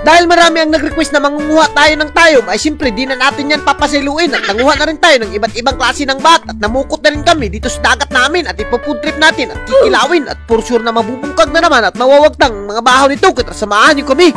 Dahil marami ang nag-request na mangunguha tayo ng tayom, ay simple di na natin yan papasiluin at nanguha na rin tayo ng iba't ibang klase ng bat at namukot na rin kami dito sa dagat namin at ipo-food trip natin at kikilawin at for sure na mabubungkag na naman at mawawagtang mga bahaw nito kaya samahan nyo kami.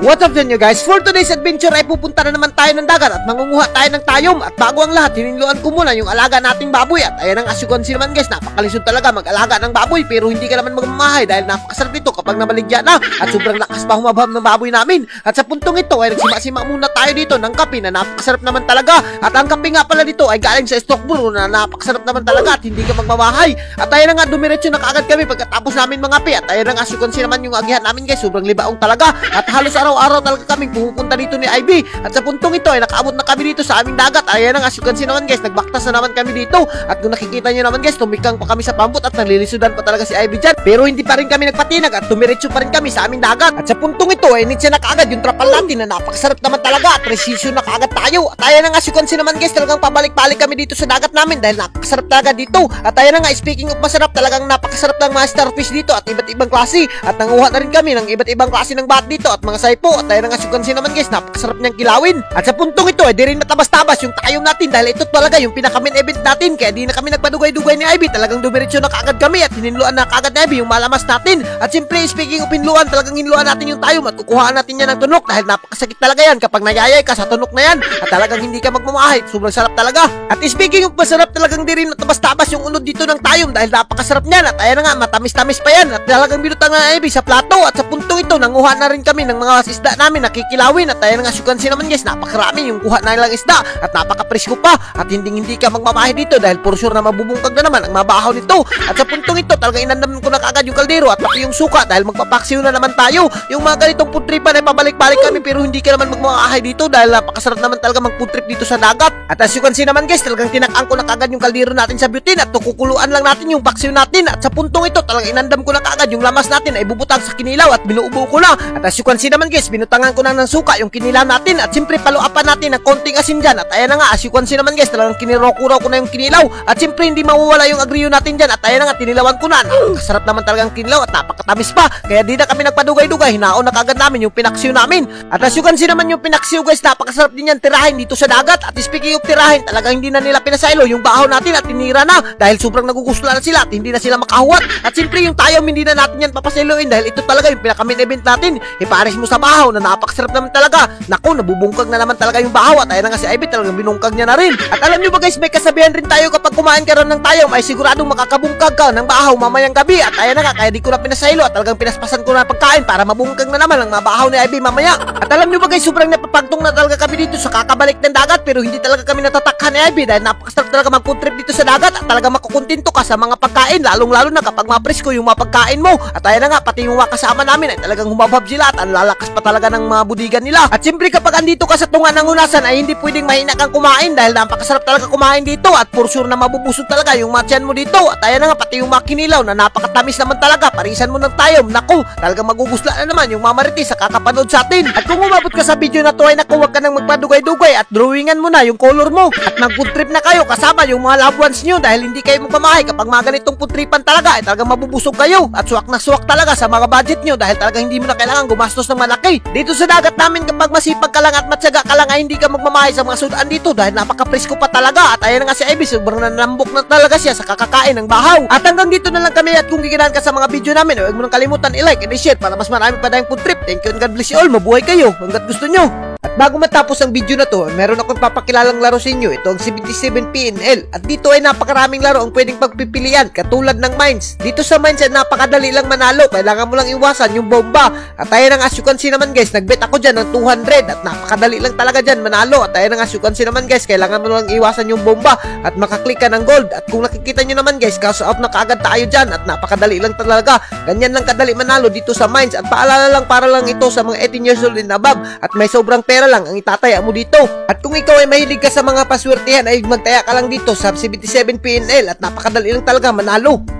What's up dyan nyo guys? For today's adventure ay pupunta na naman tayo ng dagat at mangunguha tayo ng tayom. At bago ang lahat, hininluan ko muna yung alaga nating baboy. At ayan ang asyukansi naman guys, napakalisod talaga mag-alaga ng baboy. Pero hindi ka naman magmamahay dahil napakasarap nito kapag nabaligya na. At sobrang lakas pa humabham ng baboy namin. At sa puntong ito ay nagsima-sima muna tayo dito ng kape na napakasarap naman talaga. At ang kape nga pala dito ay galing sa stock brew na napakasarap naman talaga at hindi ka magmamahay. At ayan na nga, dumiretso na kaagad kami pagkatapos namin mga pe. At ayan ang asyukansi naman yung agihan namin guys, sobrang libaong talaga. At halos araw-araw talaga kami pupunta dito ni Ivy. At sa puntong ito ay nakaabot na kami dito sa aming dagat. Ayan ang asyukansi naman guys, nagbaktas na naman kami dito. At kung nakikita nyo naman guys, tumikang pa kami sa pambot at nalilisudan pa talaga si Ivy dyan. Pero hindi pa rin kami nagpatinag at tumiretso pa rin kami sa aming dagat. At sa puntong ito ay nitsa na kaagad yung trapal natin na napakasarap naman talaga at precision na kaagad tayo. At ayan ang asyukansi naman guys, talagang pabalik-balik kami dito sa dagat namin dahil napakasarap talaga dito. At ayan na nga, speaking of masarap, talagang napakasarap ng mga starfish dito at iba't ibang klase. At nanguha na rin kami ng iba't ibang klase ng bat dito at mga saipo. At ayan ang asyukansi naman guys, napakasarap niyang kilawin. At sa puntong ito ay di rin matabas-tabas yung tayom natin dahil ito talaga yung pinaka-main event natin. Kaya di na kami nagpadugay-dugay ni Ivy, talagang dumiretso na kaagad kami at hininluan na kaagad ni Ivy yung malamas natin. At siyempre, speaking of hinluan, talagang hinluan natin yung tayom at kukuhaan natin yan ng tunok dahil napakasakit talaga yan kapag nayayay ka sa tunok na yan at talagang hindi ka magmamahit. Sobrang sarap talaga. At speaking of masarap, talagang di rin matabas-tabas yung unod dito ng tayom dahil napakasarap niyan. At ayan na nga, matamis-tamis pa yan at talagang binutang na Ivy sa plato. At sa puntong ito, nanguha na rin kami ng mga isda namin na kikilawin. At ayan nga, asyukansi naman guys, napakarami yung kuha na nilang isda at napaka-presko pa at hindi ka magmamahay dito dahil for sure na mabubungkag na naman ang mabahaw nito. At sa puntong ito, talagang inandaman ko na kaagad yung kaldero at pati yung suka dahil magpapaksiw na naman tayo. Yung mga ganitong food tripan ay pabalik-balik kami pero hindi ka naman magmamahay dito dahil napakasarap naman talaga mag-food trip dito sa dagat. At asyukansi naman guys, talagang tinakang ko na kaagad yung kaldero natin sa butane at tukukuluan lang natin yung paksiw natin. At sa puntong ito, talagang inandam ko na kaagad yung lamas natin ay bubutang sa kinilaw at binuubo ko na. At asyukansi naman guys, binutangan ko na ng suka yung kinilaw natin at siyempre paluapan natin ng konting asin dyan. At ayan na nga, asyukansi naman guys, talagang kinirokuraw ko na yung kinilaw at siyempre hindi mawawala yung agriyo natin dyan. At ayan na nga, tinilawan ko na. Napakasarap naman talagang kinilaw at napakatamis pa kaya di na kami nagpadugay-dugay, hinaon na kaagad namin yung pinaksiw namin. At asyukansi naman yung pinaksiw guys, napakasarap din yan tirahin dito sa dagat. At speaking of tirahin, talagang hindi na nila pinasaylo yung bahaw natin at tinira na dahil sobrang nagugusla na sila at hindi na sila makahuwat. At siyempre yung tayom hindi na natin yan papasayloin dahil ito talaga yung pinaka-main event natin. Ipares mo sa bahaw na napakasarap naman talaga. Naku, nabubungkag na naman talaga yung bahaw. At ayan na nga si Ivy, talagang binungkag niya na rin. At alam nyo ba guys, may kasabihan rin tayo kapag kumain ka rin ng tayom ay siguradong makakabungkag ka ng bahaw mamayang gabi. At ayan na nga, kaya di ko na pinasaylo at talagang pinaspasan ko na pagkain para mabungkag na naman ang mabahaw ni Ivy mamaya. At alam nyo ba guys, sobrang napapagtong na talaga kami dito sa kakabalik ng dagat pero hindi talaga kami natatakhan ni Ivy dahil napakasarap talaga mag-food trip dito sa dagat at talaga makukuntinto ka sa mga pagkain lalong-lalo na kapag mapresko yung mga pagkain mo. At ayan na nga, pati yung mga kasama namin ay talagang humabhab sila at ang lalakas pa talaga ng mga budigan nila. At siyempre kapag andito ka sa tunga ng hunasan ay hindi pwedeng mahina kang kumain dahil napakasarap talaga kumain dito at for sure na mabubusog talaga yung matyan mo dito. At ayan na nga, pati yung mga kinilaw na napakatamis naman talaga, parisan mo ng tayom. Naku, talagang magugusla na naman yung mamaritis sa kakapanood sa atin. At kung umabot ka sa video na to ay naku, huwag ka nang magpadugay-dugay at drawingan mo na yung color mo at mag-food trip na kayo kasama yung mga loved ones nyo dahil hindi kayo magmamahay kapag mga ganitong food tripan talaga ay talagang mabubusog kayo at suwak na suwak talaga sa mga budget nyo dahil talagang hindi mo na kailangan gumastos ng malaki. Dito sa dagat namin kapag masipag ka lang at matyaga ka lang ay hindi ka magmamahay sa mga sudaan dito dahil napaka-presko pa talaga. At ayan nga si Ivy, sobrang nanambok na talaga siya sa kakakain ng bahaw. At hanggang dito na lang kami at kung giganahan ka sa mga video namin, huwag mo nang kalimutan i-like and i-share para mas marami pa tayong food trip. Thank you and God bless you all. Mabuhay kayo hanggat gusto nyo. At bago matapos ang video na to, meron akong papakilalang laro sa inyo. Ito ang 77 PNL. At dito ay napakaraming laro ang pwedeng pagpipilian katulad ng mines. Dito sa mines ay napakadali lang manalo. Kailangan mo lang iwasan yung bomba. At ayan ang asyukansi naman guys, nagbet ako dyan ng 200 at napakadali lang talaga dyan manalo. At ayan ang asyukansi naman guys, kailangan mo lang iwasan yung bomba at makaklik ka ng gold. At kung nakikita nyo naman guys, cash out na kaagad tayo dyan at napakadali lang talaga. Ganyan lang kadali manalo dito sa mines. At paalala lang, para lang ito sa mga 18 years old and above at may sobrang pera lang ang itataya mo dito. At kung ikaw ay mahilig ka sa mga paswertihan ay magtaya ka lang dito sa 77 PNL at napakadali lang talaga manalo.